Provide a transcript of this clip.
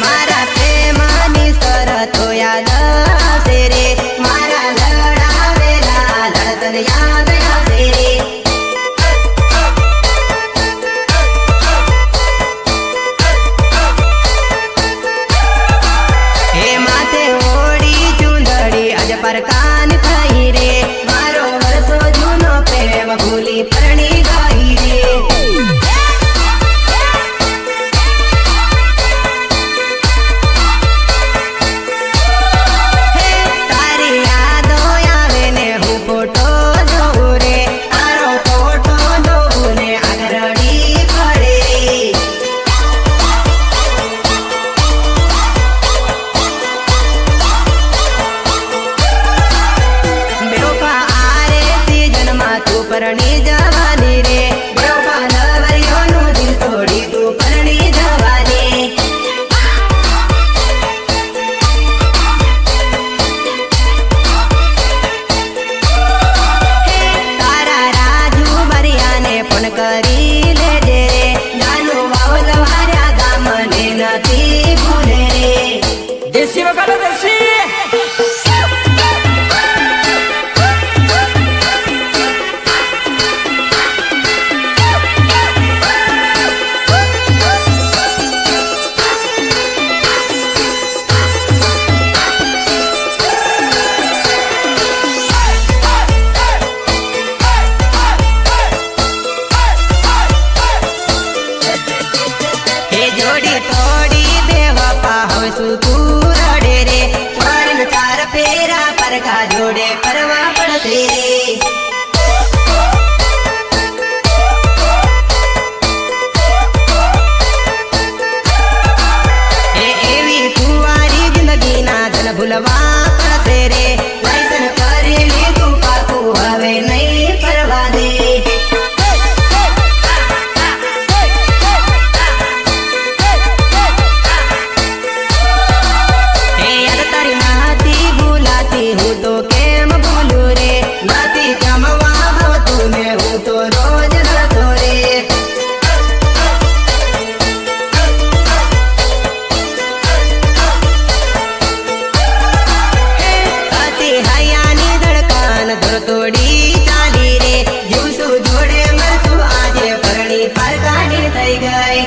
मारा प्रेमानी शरतो याद आवशे रे मारा लड़ावेला लड़तन याद आवशे रे हे माथे ओड़ी चुंदड़ी अज परकान थई रे मारो वर्षो जूनो प्रेम भूली परणी गई रे परणी जवानी रे बेवफा नवरियोनु दिल तोड़ी तू परणी जवानी तारा राजू बरियाने पण करी लेजे रे नानु वावल वार्या गामने नथी भूले रे देसी वगाडो देसी तू रड़े रे मारन चार फेरा पर का जोड़े परवा पड़ते रे एवी कुंवारी जिंदगी ना धन भूलवा पड़ते रे लाइसन करेली तू पाकू हवे नहीं परवा दे हूँ तो केम भूलू रे नाती जमवा तूने हूँ तो रोज रतो रे अति हयानी धड़कन धर तोड़ी चाली रे जूसू जोड़े मरसू आजे परणी पर काढ़ी थई गई।